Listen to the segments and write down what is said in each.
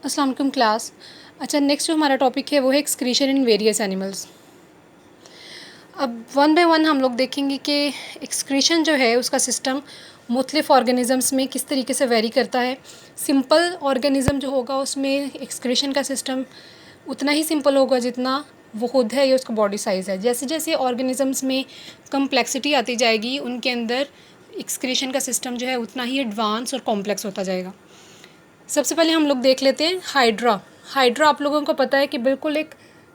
अस्सलाम वालेकुम क्लास। अच्छा, नेक्स्ट जो हमारा टॉपिक है वो है एक्सक्रीशन इन वेरियस एनिमल्स। अब वन बाय वन हम लोग देखेंगे कि एक्सक्रीशन जो है उसका सिस्टम मुख्तलिफ़ ऑर्गेनिज़म्स में किस तरीके से वेरी करता है। सिंपल ऑर्गेनिज़म जो होगा उसमें एक्सक्रीशन का सिस्टम उतना ही सिंपल होगा जितना वो खुद है या उसका बॉडी साइज़ है। जैसे जैसे ऑर्गेनिज़म्स में कम्प्लेक्सिटी आती जाएगी उनके अंदर एक्सक्रीशन का सिस्टम जो है उतना ही एडवांस और कॉम्प्लेक्स होता जाएगा। सबसे पहले हम लोग देख लेते हैं हाइड्रा। हाइड्रा आप लोगों को पता है कि बिल्कुल एक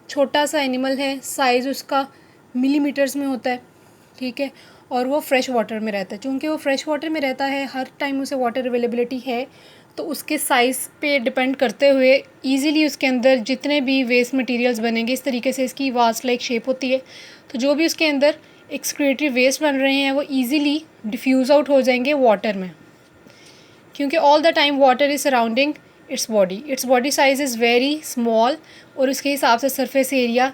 छोटा सा एनिमल है, साइज़ उसका मिलीमीटर्स में होता है, ठीक है, और वो फ्रेश वाटर में रहता है। चूँकि वो फ्रेश वाटर में रहता है, हर टाइम उसे वाटर अवेलेबिलिटी है, तो उसके साइज़ पे डिपेंड करते हुए ईज़िली उसके अंदर जितने भी वेस्ट मटेरियल्स बनेंगे, इस तरीके से इसकी वास्ट लाइक शेप होती है, तो जो भी उसके अंदर एक्सक्रीटरी वेस्ट बन रहे हैं वो ईज़िली डिफ्यूज़ आउट हो जाएंगे वाटर में, क्योंकि all the time water is surrounding its body size is very small और उसके हिसाब से सरफेस एरिया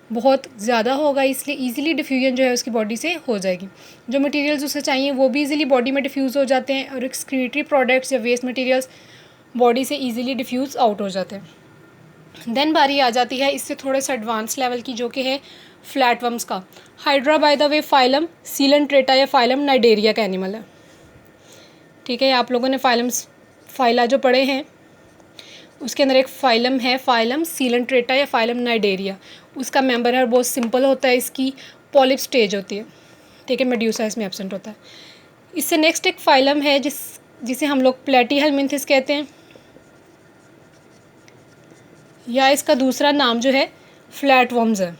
बहुत ज़्यादा होगा, इसलिए इजीली डिफ्यूजन जो है उसकी बॉडी से हो जाएगी। जो मटेरियल्स उसे चाहिए वो भी इजीली बॉडी में डिफ्यूज़ हो जाते हैं और एक्सक्रीटरी प्रोडक्ट्स या वेस्ट मटेरियल्स बॉडी से इजीली डिफ्यूज़ आउट हो जाते हैं। देन बारी आ जाती है इससे थोड़े से एडवांस लेवल की, जो कि है फ्लैटवर्म्स का। Hydra by the way phylum Coelenterata या फाइलम नाइडेरिया का एनिमल है, ठीक है। आप लोगों ने फाइला जो पढ़े हैं उसके अंदर एक फाइलम है, फाइलम सीलेंट्रेटा या फाइलम नाइडेरिया। उसका मेंबर है, बहुत सिंपल होता है, इसकी पॉलिप स्टेज होती है, ठीक है, मेड्यूसा इसमें एब्सेंट होता है। इससे नेक्स्ट एक फाइलम है जिसे हम लोग प्लेटीहेलमिन्थिस कहते हैं, या इसका दूसरा नाम जो है फ्लैटवर्म्स है।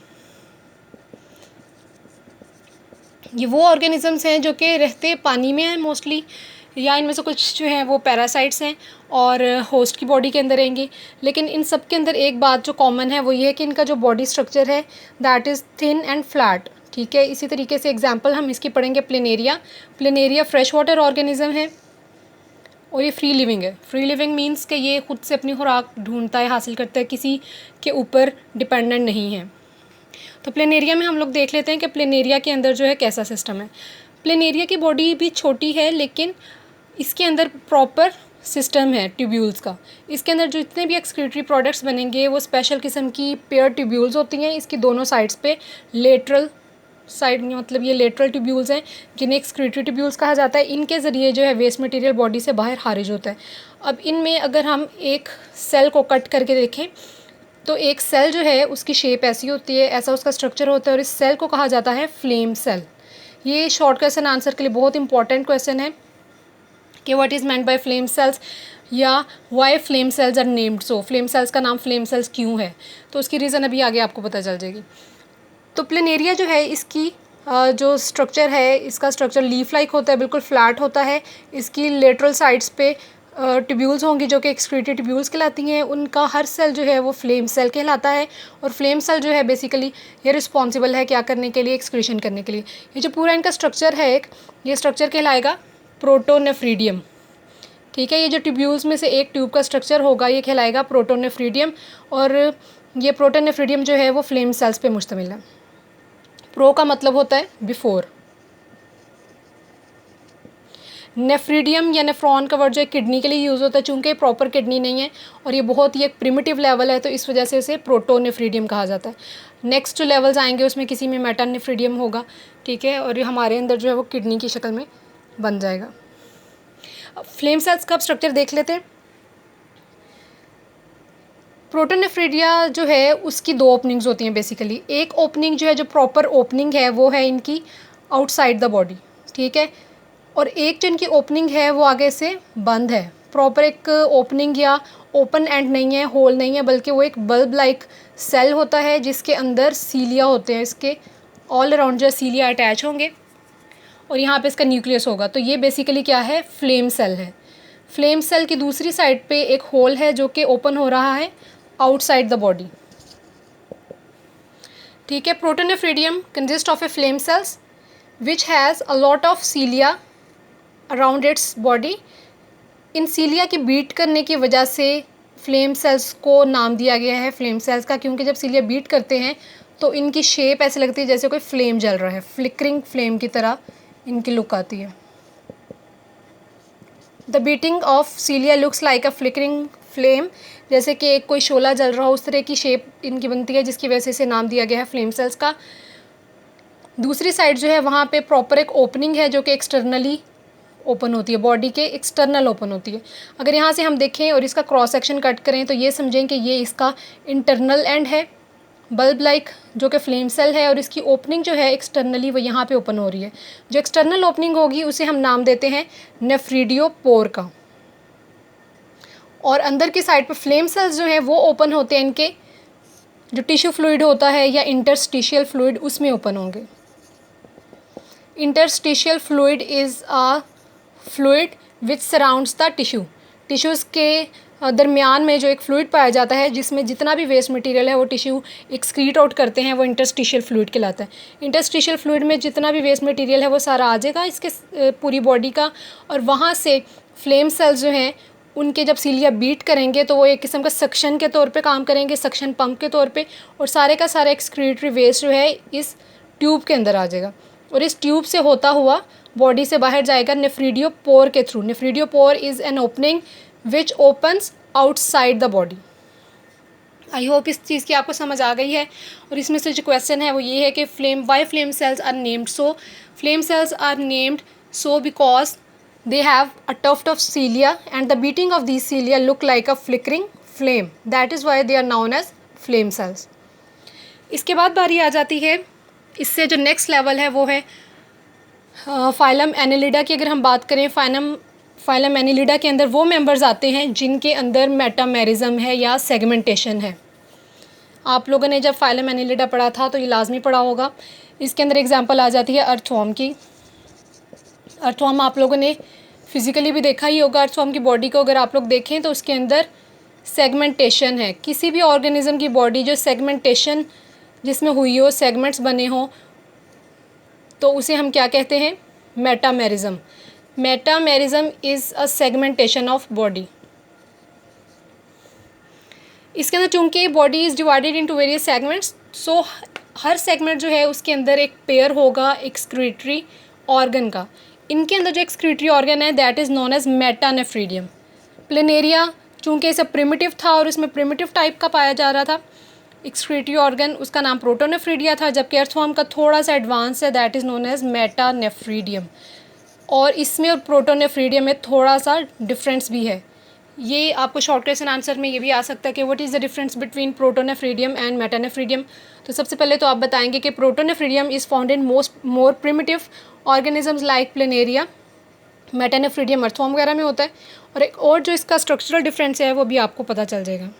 ये वो ऑर्गेनिजम्स हैं जो कि रहते पानी में हैं मोस्टली, या इनमें से कुछ जो हैं वो पैरासाइट्स हैं और होस्ट की बॉडी के अंदर रहेंगे। लेकिन इन सब के अंदर एक बात जो कॉमन है वो ये है कि इनका जो बॉडी स्ट्रक्चर है that is thin and flat, ठीक है। इसी तरीके से एग्जांपल हम इसकी पढ़ेंगे planaria. Planaria fresh water organism है और ये फ्री लिविंग है। फ्री लिविंग मीन्स कि ये खुद से अपनी खुराक ढूंढता है, हासिल करता है, किसी के ऊपर डिपेंडेंट नहीं है। तो प्लेनेरिया में हम लोग देख लेते हैं कि प्लेनेरिया के अंदर जो है कैसा सिस्टम है। प्लेनेरिया की बॉडी भी छोटी है लेकिन इसके अंदर प्रॉपर सिस्टम है ट्यूब्यूल्स का। इसके अंदर जो जितने भी एक्सक्रीटरी प्रोडक्ट्स बनेंगे वो स्पेशल किस्म की पेयर ट्यूब्यूल्स होती हैं इसकी दोनों साइड्स पे। लेटरल साइड मतलब ये लेटरल ट्यूब्यूल्स हैं जिन्हें एक्सक्रीटरी ट्यूब्यूल्स कहा जाता है। इनके ज़रिए जो है वेस्ट मटेरियल बॉडी से बाहर खारिज होता है। अब इनमें अगर हम एक सेल को कट करके देखें तो एक सेल जो है उसकी शेप ऐसी होती है, ऐसा उसका स्ट्रक्चर होता है और इस सेल को कहा जाता है फ्लेम सेल। ये शॉर्ट क्वेश्चन आंसर के लिए बहुत इंपॉर्टेंट क्वेश्चन है कि what is meant by flame cells या why flame cells are named so. Flame cells का नाम फ्लेम सेल्स क्यों है, तो उसकी रीज़न अभी आगे आपको पता चल जाएगी। तो प्लेनेरिया जो है इसकी जो स्ट्रक्चर है, इसका स्ट्रक्चर लीफ लाइक होता है, बिल्कुल फ्लैट होता है। इसकी लेटरल साइड्स पे ट्यूब्यूल्स होंगी जो कि एक्सक्रीटरी ट्यूब्यूल्स कहलाती हैं। उनका हर सेल जो है वो फ्लेम सेल कहलाता है और फ्लेम सेल जो है बेसिकली ये रिस्पॉन्सिबल है क्या करने के लिए, एक्सक्रीशन करने के लिए। ये जो पूरा इनका स्ट्रक्चर है ये स्ट्रक्चर कहलाएगा प्रोटोनेफ्रीडियम, ठीक है। ये जो ट्यूब्यूल्स में से एक ट्यूब का स्ट्रक्चर होगा ये कहलाएगा प्रोटोनेफ्रीडियम और ये प्रोटोनेफ्रीडियम जो है वो फ्लेम सेल्स पे मुश्तमिल है। प्रो का मतलब होता है बिफोर। नेफ्रीडियम या नेफ्रॉन का वर्ड जो है किडनी के लिए यूज़ होता है, चूँकि प्रॉपर किडनी नहीं है और ये बहुत ही एक प्रिमिटिव लेवल है तो इस वजह से इसे प्रोटोनेफ्रीडियम कहा जाता है। नेक्स्ट जो लेवल्स आएंगे उसमें किसी में मेटानेफ्रीडियम होगा, ठीक है, और ये हमारे अंदर जो है वो किडनी की शक्ल में बन जाएगा। फ्लेम सेल्स का स्ट्रक्चर देख लेते हैं। प्रोटोनेफ्रीडिया जो है उसकी दो ओपनिंग्स होती हैं बेसिकली। एक ओपनिंग जो है जो प्रॉपर ओपनिंग है वो है इनकी आउटसाइड द बॉडी, ठीक है, और एक जो इनकी ओपनिंग है वो आगे से बंद है। प्रॉपर एक ओपनिंग या ओपन एंड नहीं है, होल नहीं है, बल्कि वो एक बल्ब लाइक सेल होता है जिसके अंदर सीलिया होते हैं। इसके ऑल अराउंड जो सीलिया अटैच होंगे और यहाँ पे इसका न्यूक्लियस होगा। तो ये बेसिकली क्या है, फ्लेम सेल है। फ्लेम सेल की दूसरी साइड पे एक होल है जो कि ओपन हो रहा है आउटसाइड द बॉडी, ठीक है। Protonephridium consist of a flame cells which has a lot of cilia around its body. इन सीलिया की बीट करने की वजह से फ्लेम सेल्स को नाम दिया गया है फ्लेम सेल्स का, क्योंकि जब सीलिया बीट करते हैं तो इनकी शेप ऐसे लगती है जैसे कोई फ्लेम जल रहा है, फ्लिकरिंग फ्लेम की तरह इनकी लुक आती है। The beating of सीलिया looks like a flickering flame, जैसे कि एक कोई शोला जल रहा हो उस तरह की शेप इनकी बनती है, जिसकी वजह से इसे नाम दिया गया है फ्लेम सेल्स का। दूसरी साइड जो है वहाँ पे प्रॉपर एक ओपनिंग है जो कि एक्सटर्नली ओपन होती है, बॉडी के एक्सटर्नल ओपन होती है। अगर यहाँ से हम देखें और इसका क्रॉस सेक्शन कट करें तो ये समझें कि ये इसका इंटरनल एंड है, बल्ब लाइक, जो कि फ्लेम सेल है, और इसकी ओपनिंग जो है एक्सटर्नली वो यहाँ पे ओपन हो रही है। जो एक्सटर्नल ओपनिंग होगी उसे हम नाम देते हैं नेफ्रीडियोपोर का। और अंदर की साइड पर फ्लेम सेल्स जो हैं वो ओपन होते हैं, इनके जो टिश्यू फ्लूइड होता है या इंटरस्टिशियल फ्लूइड उसमें ओपन होंगे। Interstitial fluid is a fluid which surrounds the tissue. Tissues के दरमियान में जो एक फ्लूइड पाया जाता है जिसमें जितना भी वेस्ट मटेरियल है वो टिश्यू एक्सक्रीट आउट करते हैं, वो इंटरस्टिशियल फ्लूइड कहलाता है। इंटरस्टिशियल फ्लूइड में जितना भी वेस्ट मटेरियल है वो सारा आ जाएगा इसके पूरी बॉडी का, और वहाँ से फ्लेम सेल्स जो हैं उनके जब सीलिया बीट करेंगे तो वो एक किस्म का सक्शन के तौर पे काम करेंगे, सक्शन पंप के तौर पे, और सारे का सारा एक्सक्रीटरी वेस्ट जो है इस ट्यूब के अंदर आ जाएगा, और इस ट्यूब से होता हुआ बॉडी से बाहर जाएगा नेफ्रीडियोपोर के through. Nephridiopore is an opening which opens outside the body. I hope इस चीज़ की आपको समझ आ गई है। और इसमें से जो क्वेश्चन है वो ये है कि why flame cells are named so. Flame cells are named so because they have a tuft of cilia and the beating of these cilia look like a flickering flame, that is why they are known as flame cells. इसके बाद बारी आ जाती है, इससे जो next level है वो है फाइलम एनिलिडा की। अगर हम बात करें फाइलम एनिलिडा के अंदर वो मेंबर्स आते हैं जिनके अंदर मेटामेरिज्म है या सेगमेंटेशन है। आप लोगों ने जब फाइलम एनिलिडा पढ़ा था तो ये लाजमी पढ़ा होगा। इसके अंदर एग्जांपल आ जाती है अर्थवर्म की। अर्थवर्म आप लोगों ने फिज़िकली भी देखा ही होगा। अर्थवर्म की बॉडी को अगर आप लोग देखें तो उसके अंदर सेगमेंटेशन है। किसी भी ऑर्गेनिज्म की बॉडी जो सेगमेंटेशन जिसमें हुई हो, सेगमेंट्स बने हों, तो उसे हम क्या कहते हैं? Metamerism. Metamerism is a segmentation of body. इसके अंदर चूंकि body is divided into various segments, so her segment जो है उसके अंदर एक पेयर होगा एक्सक्रीटरी ऑर्गन का। इनके अंदर जो एक्सक्रीटरी ऑर्गन है that is known as metanephridium. Planaria चूँकि इसे प्रिमिटिव था और इसमें प्रिमिटिव टाइप का पाया जा रहा था एक्सक्रीटरी ऑर्गन, उसका नाम प्रोटोनेफ्रीडिया था, जबकि अर्थवर्म का थोड़ा सा एडवांस है दैट इज़ नोन एज मेटानेफ्रीडियम। और इसमें और प्रोटोनेफ्रीडियम में थोड़ा सा डिफरेंस भी है। ये आपको शॉर्ट क्वेश्चन आंसर में ये भी आ सकता है कि what is the difference between protonephridium and metanephridium. तो सबसे पहले तो आप बताएंगे कि protonephridium is found in more primitive organisms like planaria. Metanephridium earthworm वगैरह में होता है। और एक और जो इसका स्ट्रक्चरल डिफरेंस है वो भी आपको पता चल जाएगा।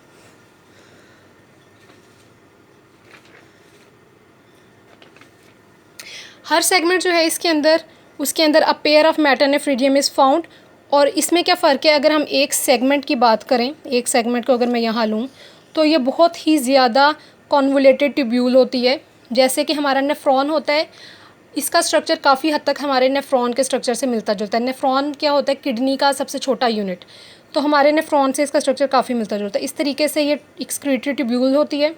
हर सेगमेंट जो है इसके अंदर उसके अंदर a pair of metanephridium is found. और इसमें क्या फ़र्क है, अगर हम एक सेगमेंट की बात करें, एक सेगमेंट को अगर मैं यहाँ लूँ तो ये बहुत ही ज़्यादा कॉन्वोलेटेड ट्यूब्यूल होती है। जैसे कि हमारा नेफ्रॉन होता है, इसका स्ट्रक्चर काफ़ी हद तक हमारे नेफ्रॉन के स्ट्रक्चर से मिलता जुलता है। नेफ्रॉन क्या होता है? किडनी का सबसे छोटा यूनिट। तो हमारे नेफ्रॉन से इसका स्ट्रक्चर काफ़ी मिलता जुलता है। इस तरीके से ये एक्सक्रीटरी ट्यूब्यूल होती है।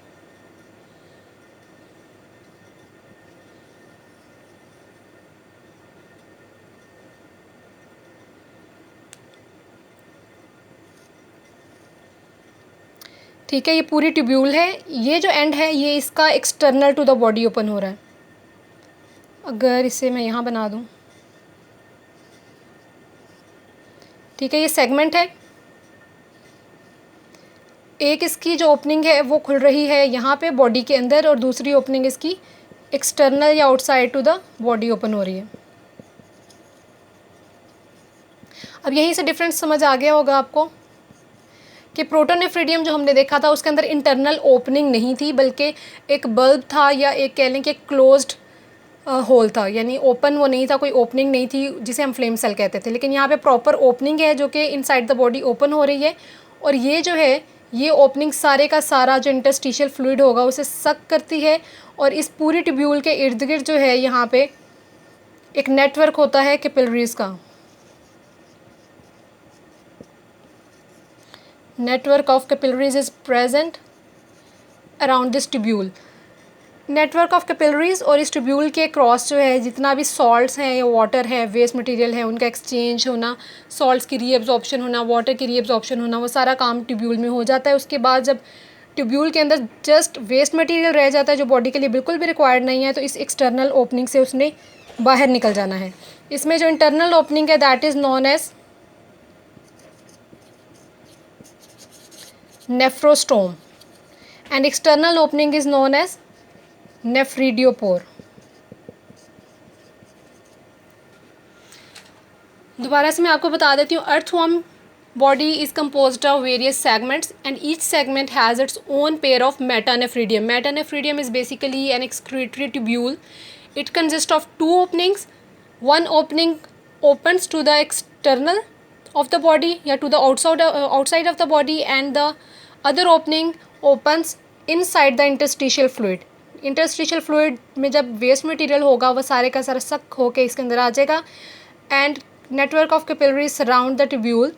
ठीक है, ये पूरी ट्यूब्यूल है। ये जो एंड है ये इसका external to the body open हो रहा है। अगर इसे मैं यहाँ बना दूँ, ठीक है, ये सेगमेंट है। एक इसकी जो ओपनिंग है वो खुल रही है यहाँ पे बॉडी के अंदर, और दूसरी ओपनिंग इसकी एक्सटर्नल या outside to the body open हो रही है। अब यहीं से डिफरेंस समझ आ गया होगा आपको कि प्रोटोनेफ्रीडियम जो हमने देखा था उसके अंदर इंटरनल ओपनिंग नहीं थी, बल्कि एक बल्ब था, या एक कह लें कि क्लोज्ड होल था, यानी ओपन वो नहीं था, कोई ओपनिंग नहीं थी जिसे हम फ्लेम सेल कहते थे। लेकिन यहाँ पे प्रॉपर ओपनिंग है जो कि इनसाइड द बॉडी ओपन हो रही है। और ये जो है ये ओपनिंग सारे का सारा जो इंटरस्टिशियल फ्लूइड होगा उसे सक करती है। और इस पूरी ट्यूब्यूल के इर्द गिर्द जो है यहाँ पे एक नेटवर्क होता है कैपिलरीज का। Network of capillaries is present around this tubule. Network of capillaries और इस ट्यूब्यूल के क्रॉस जो है जितना भी सॉल्ट्स हैं या वाटर है, वेस्ट मटेरियल है, उनका एक्सचेंज होना, सॉल्ट्स की रीअब्जॉर्प्शन होना, वाटर की रीअब्जॉर्प्शन होना, वो सारा काम ट्यूब्यूल में हो जाता है। उसके बाद जब ट्यूब्यूल के अंदर जस्ट वेस्ट मटेरियल रह जाता है जो बॉडी के लिए बिल्कुल भी रिक्वायर्ड नहीं है, तो इस एक्सटर्नल ओपनिंग से उसने बाहर निकल जाना है। इसमें जो इंटरनल ओपनिंग है that is known as nephrostome and external opening is known as nephridiopore. दोबारा से मैं आपको बता देती हूँ, earthworm body is composed of various segments and each segment has its own pair of metanephridium. Metanephridium is basically an excretory tubule. It consists of two openings. One opening opens to the external of the body या to the outside of the body, and the other opening opens inside the interstitial fluid. Interstitial fluid में जब waste material होगा वो सारे का सारा सक होके इसके अंदर आ जाएगा। And network of capillaries surround the tubule.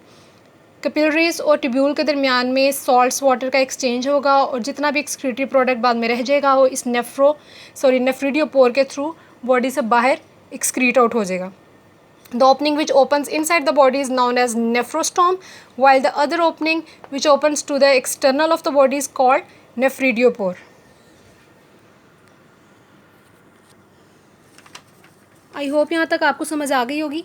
Capillaries और ट्यूब्यूल के दरमियान में सॉल्ट्स वाटर का एक्सचेंज होगा और जितना भी एक्सक्रीटरी प्रोडक्ट बाद में रह जाएगा वो इस नेफ्रीडियोपोर के थ्रू बॉडी से बाहर एक्सक्रीट आउट हो जाएगा। The opening which opens inside the body is known as nephrostome, while the other opening which opens to the external of the body is called nephridiopore. I hope यहाँ तक आपको समझ आ गई होगी।